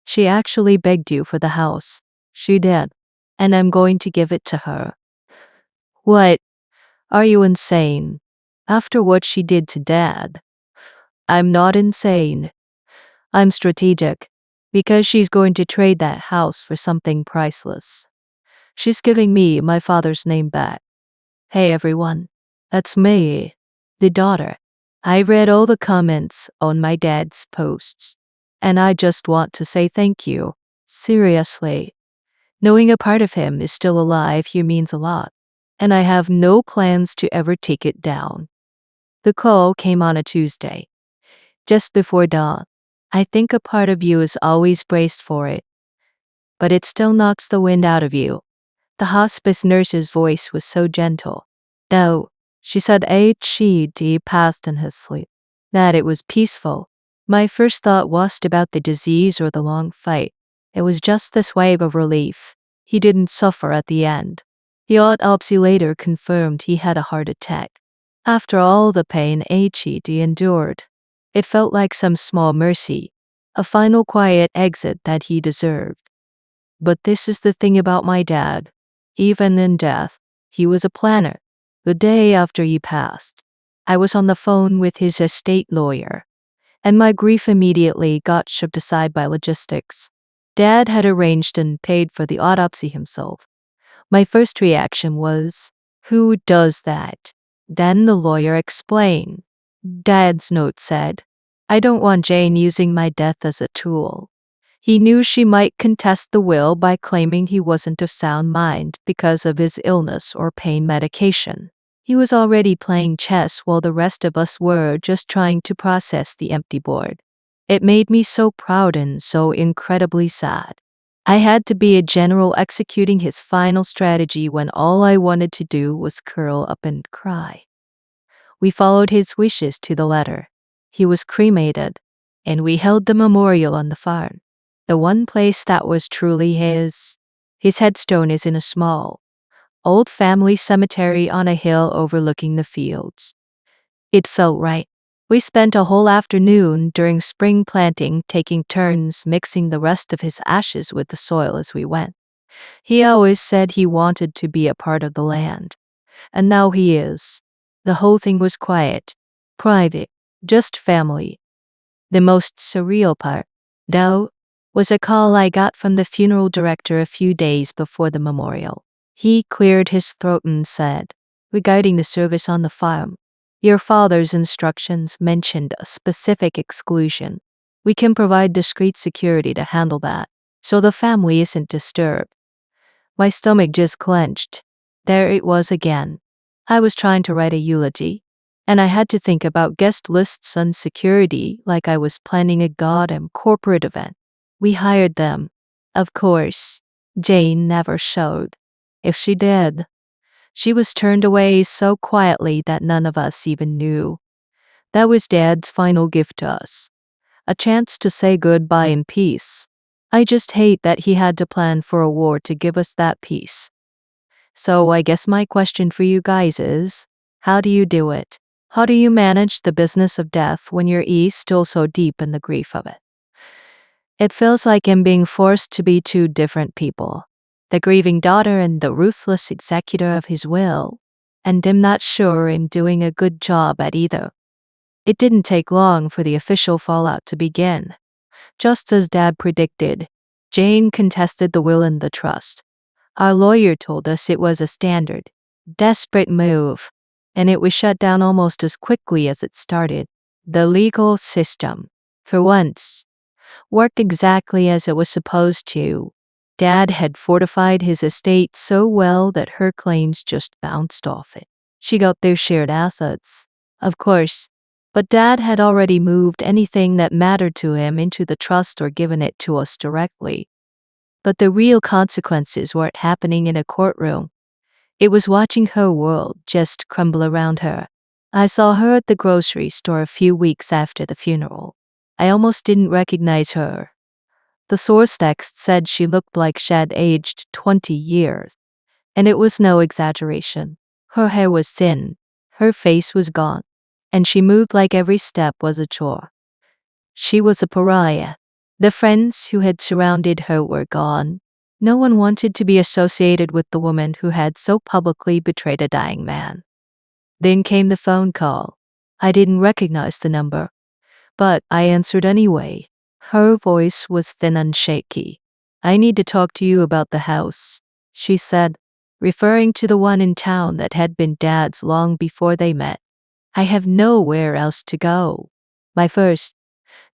She actually begged you for the house. She did. And I'm going to give it to her. What? Are you insane? After what she did to Dad? I'm not insane. I'm strategic. Because she's going to trade that house for something priceless. She's giving me my father's name back. Hey everyone. That's me, the daughter. I read all the comments on my dad's posts. And I just want to say thank you. Seriously. Knowing a part of him is still alive here means a lot. And I have no plans to ever take it down. The call came on a Tuesday, just before dawn. I think a part of you is always braced for it. But it still knocks the wind out of you. The hospice nurse's voice was so gentle. Though, she said he passed in his sleep. That it was peaceful. My first thought wasn't about the disease or the long fight. It was just this wave of relief. He didn't suffer at the end. The autopsy later confirmed he had a heart attack. After all the pain he endured, it felt like some small mercy, a final quiet exit that he deserved. But this is the thing about my dad. Even in death, he was a planner. The day after he passed, I was on the phone with his estate lawyer, and my grief immediately got shoved aside by logistics. Dad had arranged and paid for the autopsy himself. My first reaction was, who does that? Then the lawyer explained. Dad's note said, I don't want Jane using my death as a tool. He knew she might contest the will by claiming he wasn't of sound mind because of his illness or pain medication. He was already playing chess while the rest of us were just trying to process the empty board. It made me so proud and so incredibly sad. I had to be a general executing his final strategy when all I wanted to do was curl up and cry. We followed his wishes to the letter. He was cremated, and we held the memorial on the farm. The one place that was truly his. His headstone is in a small, old family cemetery on a hill overlooking the fields. It felt right. We spent a whole afternoon during spring planting taking turns mixing the rest of his ashes with the soil as we went. He always said he wanted to be a part of the land. And now he is. The whole thing was quiet, private, just family. The most surreal part, though, was a call I got from the funeral director a few days before the memorial. He cleared his throat and said, regarding the service on the farm, your father's instructions mentioned a specific exclusion. We can provide discreet security to handle that, so the family isn't disturbed. My stomach just clenched. There it was again. I was trying to write a eulogy, and I had to think about guest lists and security like I was planning a goddamn corporate event. We hired them. Of course, Jane never showed. If she did, she was turned away so quietly that none of us even knew. That was Dad's final gift to us. A chance to say goodbye in peace. I just hate that he had to plan for a war to give us that peace. So I guess my question for you guys is, how do you do it? How do you manage the business of death when you're still so deep in the grief of it? It feels like I'm being forced to be two different people. The grieving daughter and the ruthless executor of his will, and I'm not sure I'm doing a good job at either. It didn't take long for the official fallout to begin. Just as Dad predicted, Jane contested the will and the trust. Our lawyer told us it was a standard, desperate move, and it was shut down almost as quickly as it started. The legal system, for once, worked exactly as it was supposed to. Dad had fortified his estate so well that her claims just bounced off it. She got their shared assets, of course, but Dad had already moved anything that mattered to him into the trust or given it to us directly. But the real consequences weren't happening in a courtroom. It was watching her world just crumble around her. I saw her at the grocery store a few weeks after the funeral. I almost didn't recognize her. The source text said she looked like she'd aged 20 years. And it was no exaggeration. Her hair was thin, her face was gaunt, and she moved like every step was a chore. She was a pariah. The friends who had surrounded her were gone. No one wanted to be associated with the woman who had so publicly betrayed a dying man. Then came the phone call. I didn't recognize the number, but I answered anyway. Her voice was thin and shaky. I need to talk to you about the house, she said, referring to the one in town that had been Dad's long before they met. I have nowhere else to go. My first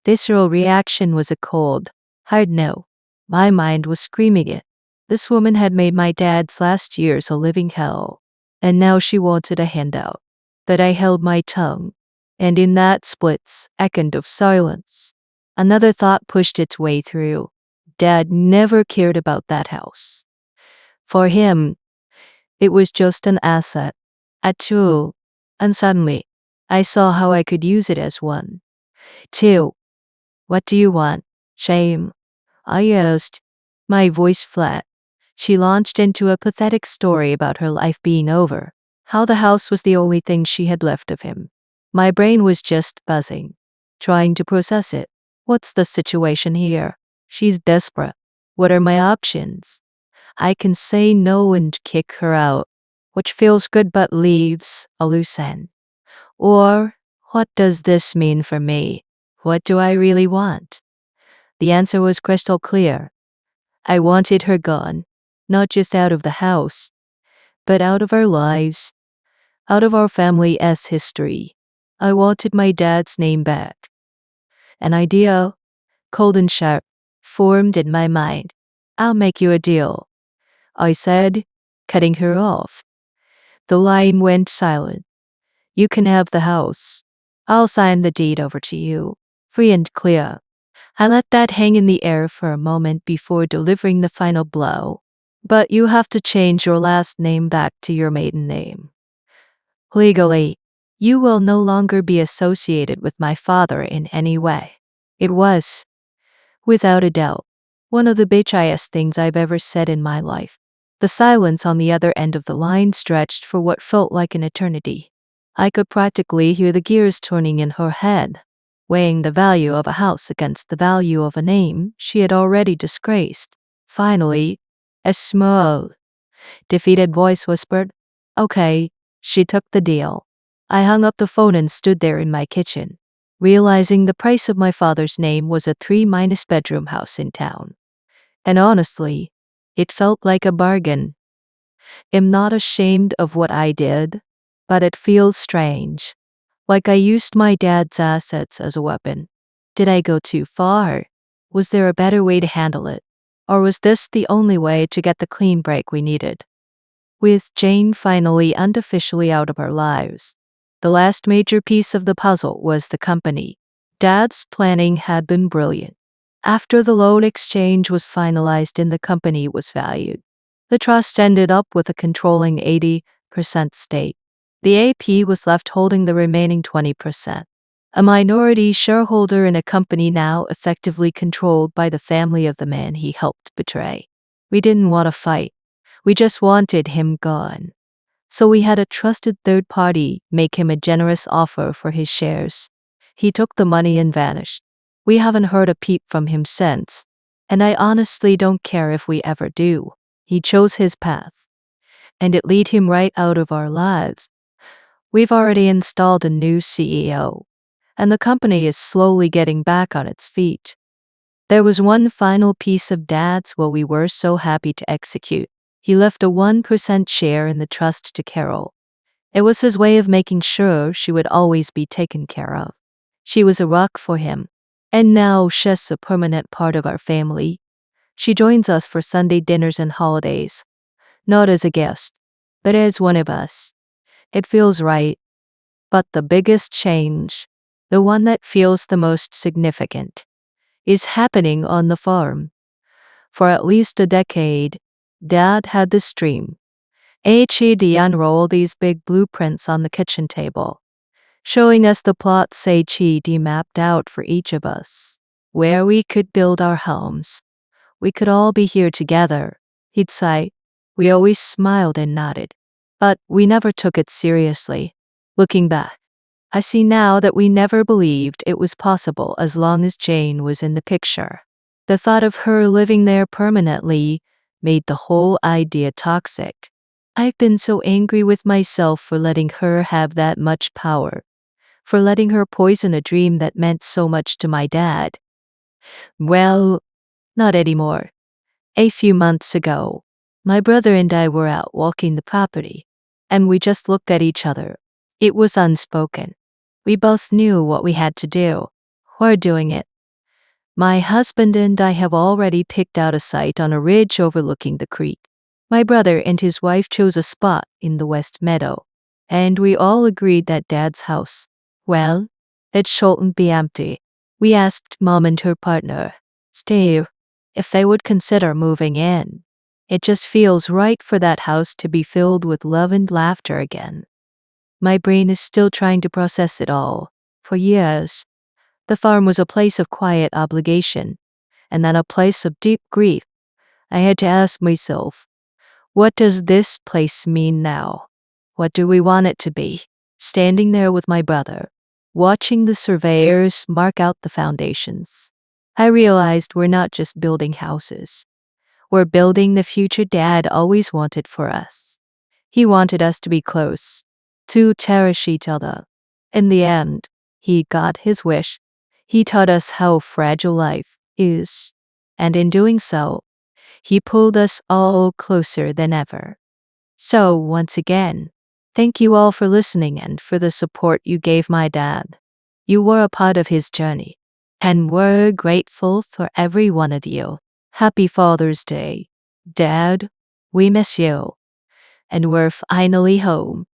visceral reaction was a cold, hard no. My mind was screaming it. This woman had made my dad's last years a living hell, and now she wanted a handout. But I held my tongue, and in that split second of silence, another thought pushed its way through. Dad never cared about that house. For him, it was just an asset, a tool, and suddenly, I saw how I could use it as one. Two. What do you want? Shame? I asked, my voice flat. She launched into a pathetic story about her life being over, how the house was the only thing she had left of him. My brain was just buzzing, trying to process it. What's the situation here? She's desperate. What are my options? I can say no and kick her out, which feels good but leaves a loose end. Or, what does this mean for me? What do I really want? The answer was crystal clear. I wanted her gone, not just out of the house, but out of our lives, out of our family's history. I wanted my dad's name back. An idea, cold and sharp, formed in my mind. I'll make you a deal, I said, cutting her off. The line went silent. You can have the house. I'll sign the deed over to you, free and clear. I let that hang in the air for a moment before delivering the final blow. But you have to change your last name back to your maiden name. Legally, you will no longer be associated with my father in any way. It was, without a doubt, one of the bitchiest things I've ever said in my life. The silence on the other end of the line stretched for what felt like an eternity. I could practically hear the gears turning in her head, weighing the value of a house against the value of a name she had already disgraced. Finally, a small, defeated voice whispered, "Okay." She took the deal. I hung up the phone and stood there in my kitchen, realizing the price of my father's name was a 3-bedroom house in town. And honestly, it felt like a bargain. I'm not ashamed of what I did, but it feels strange. Like I used my dad's assets as a weapon. Did I go too far? Was there a better way to handle it? Or was this the only way to get the clean break we needed? With Jane finally unofficially out of our lives, the last major piece of the puzzle was the company. Dad's planning had been brilliant. After the loan exchange was finalized and the company was valued, the trust ended up with a controlling 80% stake. The AP was left holding the remaining 20%. A minority shareholder in a company now effectively controlled by the family of the man he helped betray. We didn't want to fight. We just wanted him gone. So we had a trusted third party make him a generous offer for his shares. He took the money and vanished. We haven't heard a peep from him since, and I honestly don't care if we ever do. He chose his path, and it led him right out of our lives. We've already installed a new CEO, and the company is slowly getting back on its feet. There was one final piece of Dad's will we were so happy to execute. He left a 1% share in the trust to Carol. It was his way of making sure she would always be taken care of. She was a rock for him, and now she's a permanent part of our family. She joins us for Sunday dinners and holidays, not as a guest, but as one of us. It feels right. But the biggest change, the one that feels the most significant, is happening on the farm. For at least a decade, Dad had this dream. He'd unroll these big blueprints on the kitchen table, showing us the plots he'd mapped out for each of us, where we could build our homes. We could all be here together, he'd say. We always smiled and nodded, but we never took it seriously. Looking back, I see now that we never believed it was possible as long as Jane was in the picture. The thought of her living there permanently made the whole idea toxic. I've been so angry with myself for letting her have that much power, for letting her poison a dream that meant so much to my dad. Well, not anymore. A few months ago, my brother and I were out walking the property, and we just looked at each other. It was unspoken. We both knew what we had to do. We're doing it. My husband and I have already picked out a site on a ridge overlooking the creek. My brother and his wife chose a spot in the West Meadow, and we all agreed that Dad's house, well, it shouldn't be empty. We asked Mom and her partner, Steve, if they would consider moving in. It just feels right for that house to be filled with love and laughter again. My brain is still trying to process it all. For years, the farm was a place of quiet obligation, and then a place of deep grief. I had to ask myself, what does this place mean now? What do we want it to be? Standing there with my brother, watching the surveyors mark out the foundations, I realized we're not just building houses. We're building the future Dad always wanted for us. He wanted us to be close, to cherish each other. In the end, he got his wish. He taught us how fragile life is, and in doing so, he pulled us all closer than ever. So, once again, thank you all for listening and for the support you gave my dad. You were a part of his journey, and we're grateful for every one of you. Happy Father's Day. Dad, we miss you, and we're finally home.